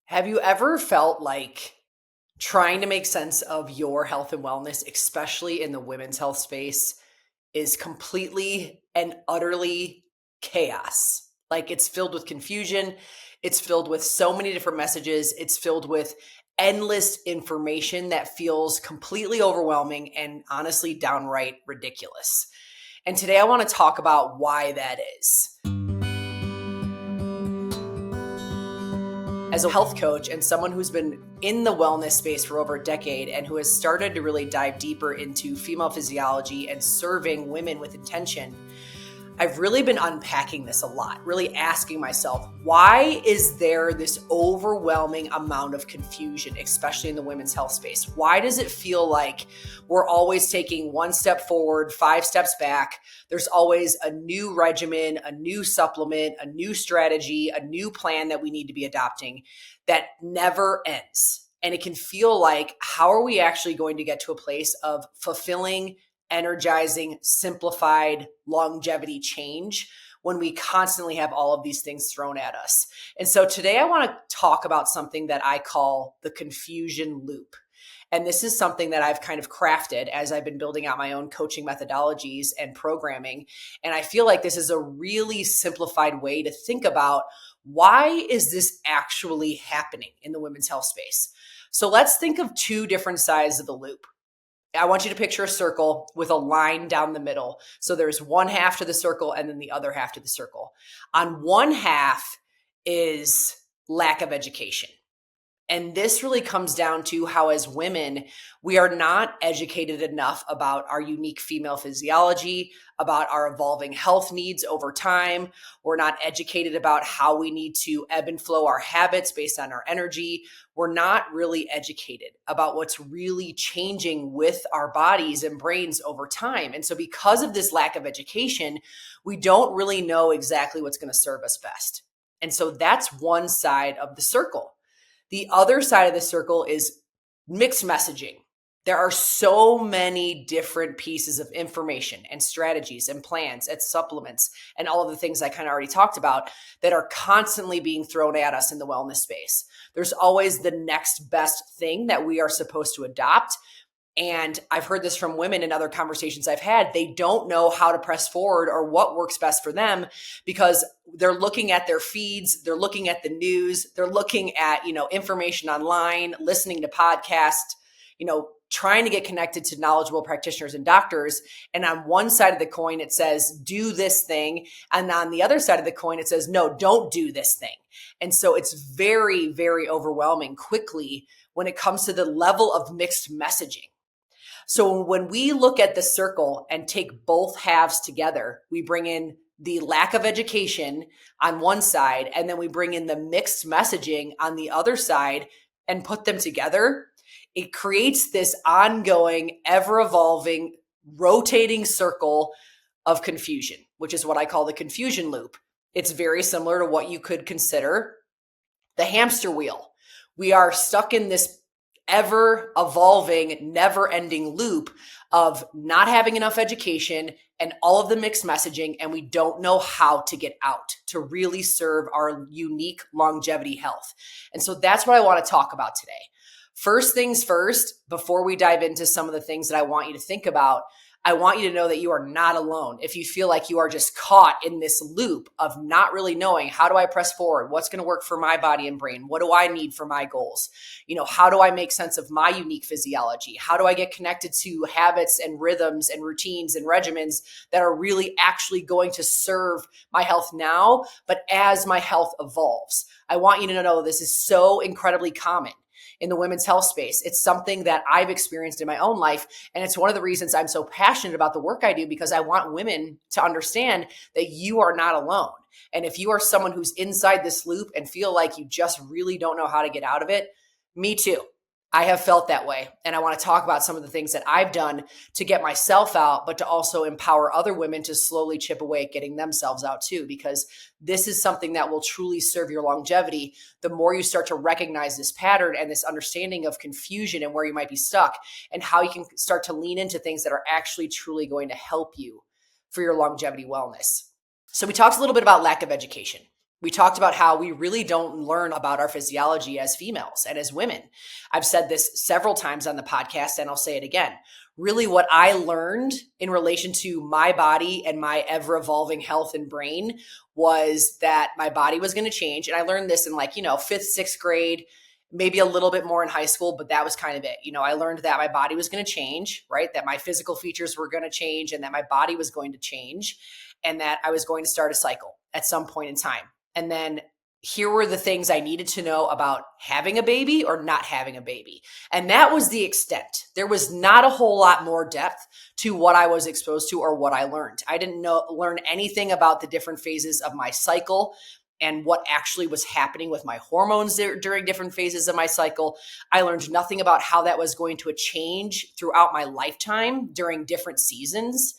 Have you ever felt like trying to make sense of your health and wellness, especially in the women's health space, is completely and utterly chaos? Like it's filled with confusion, it's filled with so many different messages, it's filled with endless information that feels completely overwhelming and honestly downright ridiculous. And today I want to talk about why that is. As a health coach and someone who's been in the wellness space for over a decade and who has started to really dive deeper into female physiology and serving women with intention, I've really been unpacking this a lot, really asking myself, why is there this overwhelming amount of confusion, especially in the women's health space? Why does it feel like we're always taking one step forward, five steps back? There's always a new regimen, a new supplement, a new strategy, a new plan that we need to be adopting that never ends. And it can feel like, how are we actually going to get to a place of fulfilling, energizing, simplified longevity change when we constantly have all of these things thrown at us? And so today I want to talk about something that I call the confusion loop. And this is something that I've kind of crafted as I've been building out my own coaching methodologies and programming. And I feel like this is a really simplified way to think about, why is this actually happening in the women's health space? So let's think of two different sides of the loop. I want you to picture a circle with a line down the middle. So there's one half to the circle and then the other half to the circle. On one half is lack of education. And this really comes down to how, as women, we are not educated enough about our unique female physiology, about our evolving health needs over time. We're not educated about how we need to ebb and flow our habits based on our energy. We're not really educated about what's really changing with our bodies and brains over time. And so because of this lack of education, we don't really know exactly what's going to serve us best. And so that's one side of the circle. The other side of the circle is mixed messaging. There are so many different pieces of information and strategies and plans and supplements and all of the things I kind of already talked about that are constantly being thrown at us in the wellness space. There's always the next best thing that we are supposed to adopt. And I've heard this from women in other conversations I've had. They don't know how to press forward or what works best for them because they're looking at their feeds, they're looking at the news, they're looking at, information online, listening to podcasts, trying to get connected to knowledgeable practitioners and doctors. And on one side of the coin, it says, do this thing. And on the other side of the coin, it says, no, don't do this thing. And so it's very, very overwhelming quickly when it comes to the level of mixed messaging. So when we look at the circle and take both halves together, we bring in the lack of education on one side, and then we bring in the mixed messaging on the other side and put them together. It creates this ongoing, ever-evolving, rotating circle of confusion, which is what I call the confusion loop. It's very similar to what you could consider the hamster wheel. We are stuck in this ever evolving, never ending loop of not having enough education and all of the mixed messaging, and we don't know how to get out to really serve our unique longevity health. And so that's what I want to talk about today. First things first, before we dive into some of the things that I want you to think about, I want you to know that you are not alone. If you feel like you are just caught in this loop of not really knowing, how do I press forward? What's going to work for my body and brain? What do I need for my goals? How do I make sense of my unique physiology? How do I get connected to habits and rhythms and routines and regimens that are really actually going to serve my health now, but as my health evolves? I want you to know this is so incredibly common in the women's health space. It's something that I've experienced in my own life. And it's one of the reasons I'm so passionate about the work I do, because I want women to understand that you are not alone. And if you are someone who's inside this loop and feel like you just really don't know how to get out of it, me too. I have felt that way. And I want to talk about some of the things that I've done to get myself out, but to also empower other women to slowly chip away at getting themselves out too, because this is something that will truly serve your longevity. The more you start to recognize this pattern and this understanding of confusion and where you might be stuck and how you can start to lean into things that are actually truly going to help you for your longevity wellness. So we talked a little bit about lack of education. We talked about how we really don't learn about our physiology as females and as women. I've said this several times on the podcast, and I'll say it again. Really, what I learned in relation to my body and my ever evolving health and brain was that my body was going to change. And I learned this in fifth, sixth grade, maybe a little bit more in high school, but that was kind of it. I learned that my body was going to change, right? That my physical features were going to change and that my body was going to change and that I was going to start a cycle at some point in time. And then here were the things I needed to know about having a baby or not having a baby. And that was the extent. There was not a whole lot more depth to what I was exposed to or what I learned. I didn't learn anything about the different phases of my cycle and what actually was happening with my hormones during different phases of my cycle. I learned nothing about how that was going to change throughout my lifetime during different seasons.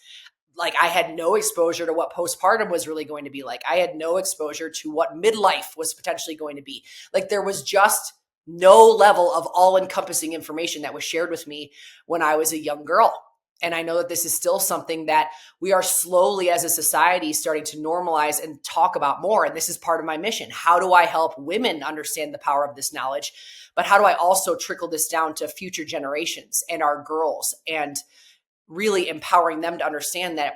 Like, I had no exposure to what postpartum was really going to be like. I had no exposure to what midlife was potentially going to be. Like, there was just no level of all-encompassing information that was shared with me when I was a young girl. And I know that this is still something that we are slowly as a society starting to normalize and talk about more. And this is part of my mission. How do I help women understand the power of this knowledge? But how do I also trickle this down to future generations and our girls and really empowering them to understand that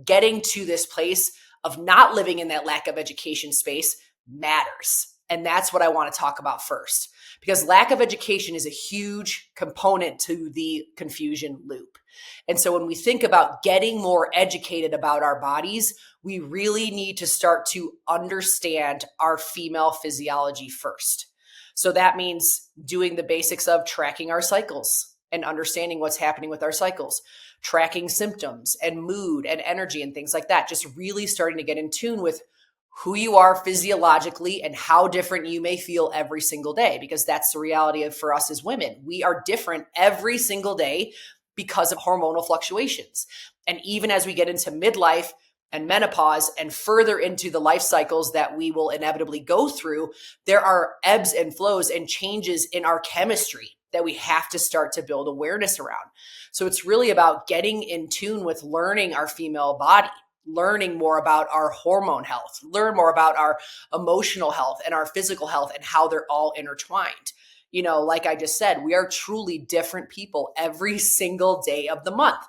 getting to this place of not living in that lack of education space matters. And that's what I want to talk about first, because lack of education is a huge component to the confusion loop. And so when we think about getting more educated about our bodies, we really need to start to understand our female physiology first. So that means doing the basics of tracking our cycles and understanding what's happening with our cycles, tracking symptoms and mood and energy and things like that. Just really starting to get in tune with who you are physiologically and how different you may feel every single day, because that's the reality for us as women. We are different every single day because of hormonal fluctuations. And even as we get into midlife and menopause and further into the life cycles that we will inevitably go through, there are ebbs and flows and changes in our chemistry that we have to start to build awareness around. So it's really about getting in tune with learning our female body, learning more about our hormone health, learn more about our emotional health and our physical health and how they're all intertwined. Like I just said, we are truly different people every single day of the month.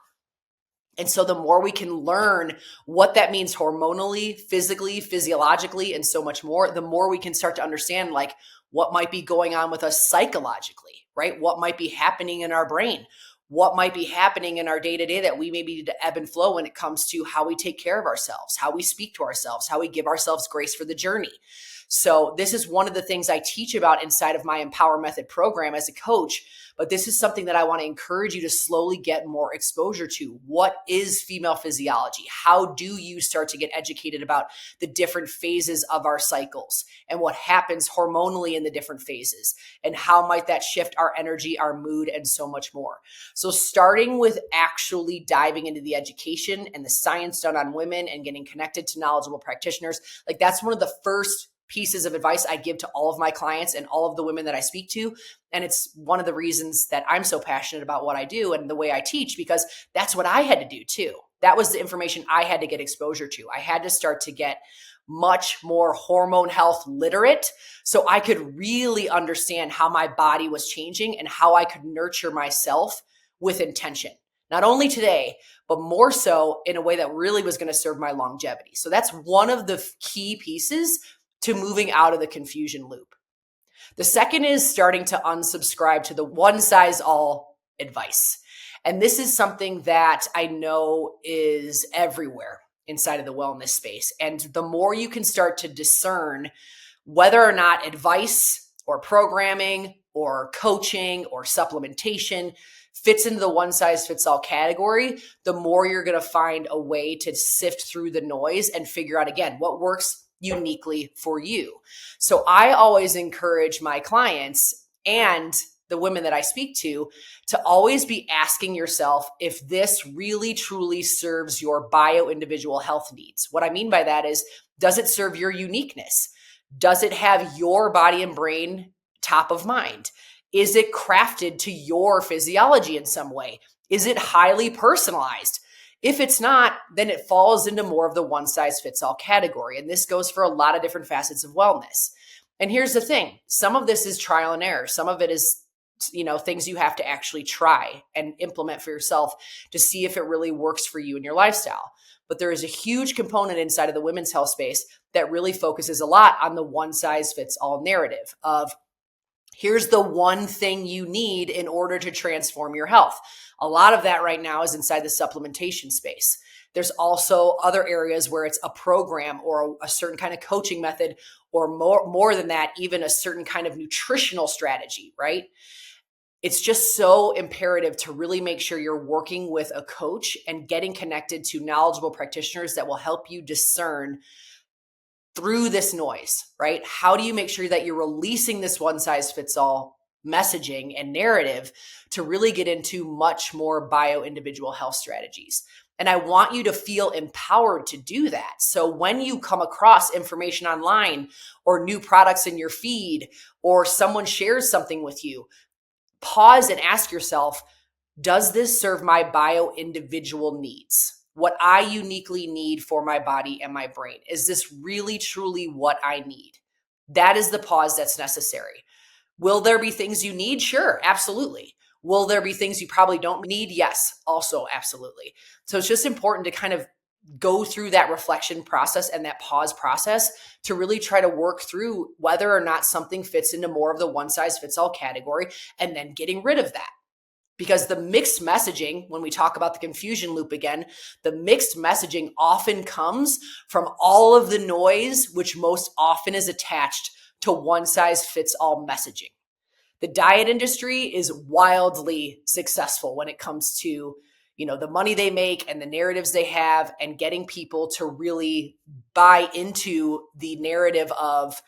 And so the more we can learn what that means hormonally, physically, physiologically, and so much more, the more we can start to understand like what might be going on with us psychologically, right? What might be happening in our brain? What might be happening in our day-to-day that we maybe need to ebb and flow when it comes to how we take care of ourselves, how we speak to ourselves, how we give ourselves grace for the journey. So this is one of the things I teach about inside of my Empower Method program as a coach. But this is something that I want to encourage you to slowly get more exposure to. What is female physiology? How do you start to get educated about the different phases of our cycles and what happens hormonally in the different phases? And how might that shift our energy, our mood, and so much more? So starting with actually diving into the education and the science done on women and getting connected to knowledgeable practitioners, like that's one of the first pieces of advice I give to all of my clients and all of the women that I speak to. And it's one of the reasons that I'm so passionate about what I do and the way I teach, because that's what I had to do too. That was the information I had to get exposure to. I had to start to get much more hormone health literate so I could really understand how my body was changing and how I could nurture myself with intention. Not only today, but more so in a way that really was going to serve my longevity. So that's one of the key pieces to moving out of the confusion loop. The second is starting to unsubscribe to the one-size-all advice. And this is something that I know is everywhere inside of the wellness space. And the more you can start to discern whether or not advice or programming or coaching or supplementation fits into the one-size-fits-all category, the more you're going to find a way to sift through the noise and figure out, again, what works uniquely for you. So I always encourage my clients and the women that I speak to always be asking yourself if this really truly serves your bio-individual health needs. What I mean by that is, does it serve your uniqueness? Does it have your body and brain top of mind? Is it crafted to your physiology in some way? Is it highly personalized? If it's not, then it falls into more of the one size fits all category. And this goes for a lot of different facets of wellness. And here's the thing. Some of this is trial and error. Some of it is, things you have to actually try and implement for yourself to see if it really works for you and your lifestyle. But there is a huge component inside of the women's health space that really focuses a lot on the one size fits all narrative of, here's the one thing you need in order to transform your health. A lot of that right now is inside the supplementation space. There's also other areas where it's a program or a certain kind of coaching method, or more than that, even a certain kind of nutritional strategy, right? It's just so imperative to really make sure you're working with a coach and getting connected to knowledgeable practitioners that will help you discern through this noise, right? How do you make sure that you're releasing this one size fits all messaging and narrative to really get into much more bio-individual health strategies? And I want you to feel empowered to do that. So when you come across information online or new products in your feed, or someone shares something with you, pause and ask yourself, does this serve my bio-individual needs? What I uniquely need for my body and my brain? Is this really, truly what I need? That is the pause that's necessary. Will there be things you need? Sure, absolutely. Will there be things you probably don't need? Yes, also absolutely. So it's just important to kind of go through that reflection process and that pause process to really try to work through whether or not something fits into more of the one size fits all category, and then getting rid of that. Because the mixed messaging, when we talk about the confusion loop again, the mixed messaging often comes from all of the noise, which most often is attached to one size fits all messaging. The diet industry is wildly successful when it comes to, the money they make and the narratives they have, and getting people to really buy into the narrative of,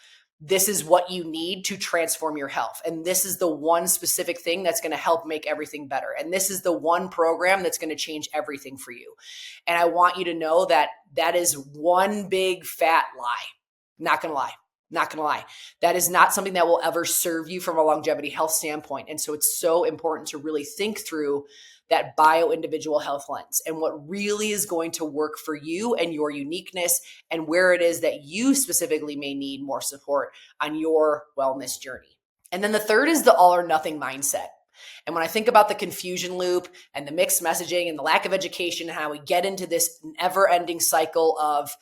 this is what you need to transform your health. And this is the one specific thing that's going to help make everything better. And this is the one program that's going to change everything for you. And I want you to know that that is one big fat lie. Not going to lie. Not going to lie. That is not something that will ever serve you from a longevity health standpoint. And so it's so important to really think through that bio-individual health lens and what really is going to work for you and your uniqueness, and where it is that you specifically may need more support on your wellness journey. And then the third is the all or nothing mindset. And when I think about the confusion loop and the mixed messaging and the lack of education, and how we get into this never-ending cycle of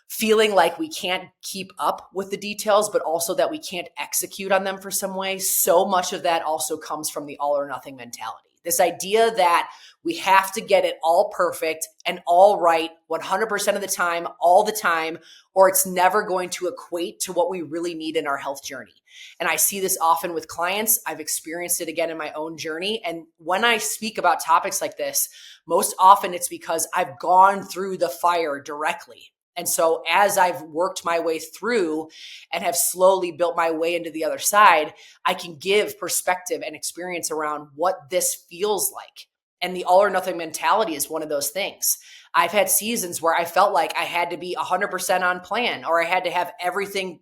feeling like we can't keep up with the details, but also that we can't execute on them for some way, so much of that also comes from the all or nothing mentality. This idea that we have to get it all perfect and all right 100% of the time, all the time, or it's never going to equate to what we really need in our health journey. And I see this often with clients. I've experienced it again in my own journey. And when I speak about topics like this, most often it's because I've gone through the fire directly. And so as I've worked my way through and have slowly built my way into the other side, I can give perspective and experience around what this feels like. And the all or nothing mentality is one of those things. I've had seasons where I felt like I had to be 100% on plan, or I had to have everything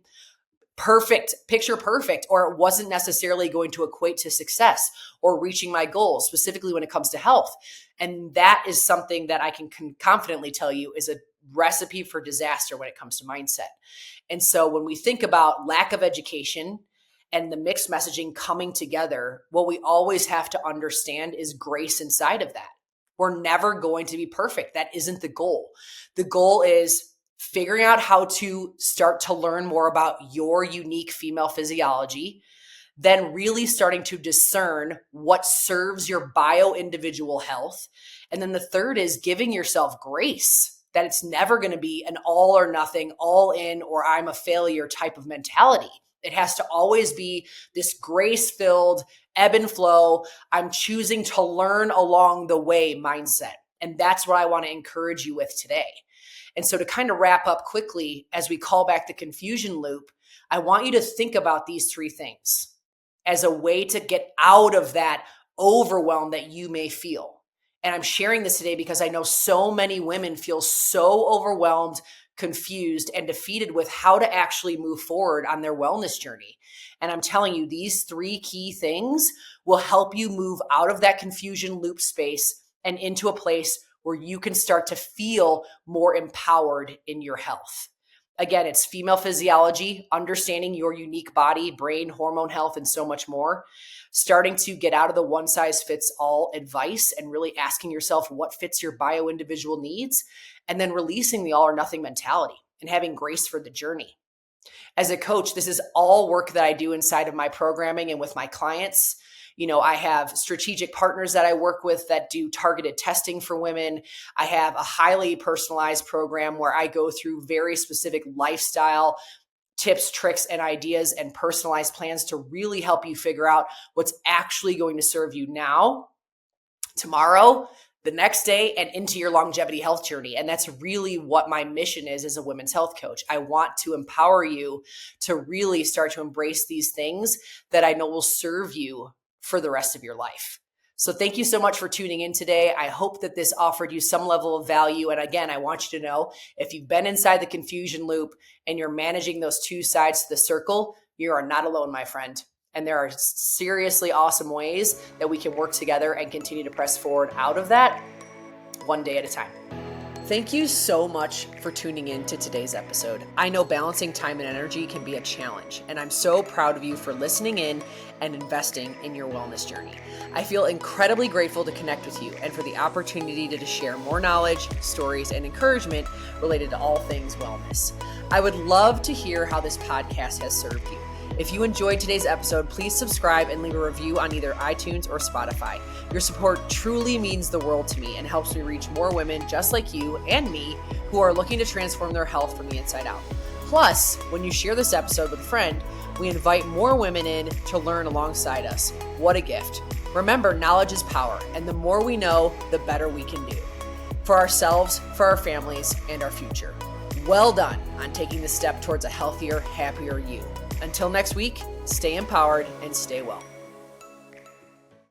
perfect, picture perfect, or it wasn't necessarily going to equate to success or reaching my goals, specifically when it comes to health. And that is something that I can confidently tell you is a recipe for disaster when it comes to mindset. And so when we think about lack of education and the mixed messaging coming together, what we always have to understand is grace inside of that. We're never going to be perfect. That isn't the goal. The goal is figuring out how to start to learn more about your unique female physiology, then really starting to discern what serves your bio-individual health. And then the third is giving yourself grace, that it's never going to be an all or nothing, all in, or I'm a failure type of mentality. It has to always be this grace-filled ebb and flow, I'm choosing to learn along the way mindset. And that's what I want to encourage you with today. And so to kind of wrap up quickly, as we call back the confusion loop, I want you to think about these three things as a way to get out of that overwhelm that you may feel. And I'm sharing this today because I know so many women feel so overwhelmed, confused, and defeated with how to actually move forward on their wellness journey. And I'm telling you, these three key things will help you move out of that confusion loop space and into a place where you can start to feel more empowered in your health. Again, it's female physiology, understanding your unique body, brain, hormone health, and so much more. Starting to get out of the one size fits all advice and really asking yourself what fits your bio individual needs, and then releasing the all or nothing mentality and having grace for the journey. As a coach, this is all work that I do inside of my programming and with my clients. I have strategic partners that I work with that do targeted testing for women. I have a highly personalized program where I go through very specific lifestyle tips, tricks, and ideas and personalized plans to really help you figure out what's actually going to serve you now, tomorrow, the next day, and into your longevity health journey. And that's really what my mission is as a women's health coach. I want to empower you to really start to embrace these things that I know will serve you for the rest of your life. So thank you so much for tuning in today. I hope that this offered you some level of value. And again, I want you to know, if you've been inside the confusion loop and you're managing those two sides to the circle, you are not alone, my friend. And there are seriously awesome ways that we can work together and continue to press forward out of that one day at a time. Thank you so much for tuning in to today's episode. I know balancing time and energy can be a challenge, and I'm so proud of you for listening in and investing in your wellness journey. I feel incredibly grateful to connect with you and for the opportunity to share more knowledge, stories, and encouragement related to all things wellness. I would love to hear how this podcast has served you. If you enjoyed today's episode, please subscribe and leave a review on either iTunes or Spotify. Your support truly means the world to me and helps me reach more women just like you and me who are looking to transform their health from the inside out. Plus, when you share this episode with a friend, we invite more women in to learn alongside us. What a gift. Remember, knowledge is power, and the more we know, the better we can do. For ourselves, for our families, and our future. Well done on taking the step towards a healthier, happier you. Until next week, stay empowered and stay well.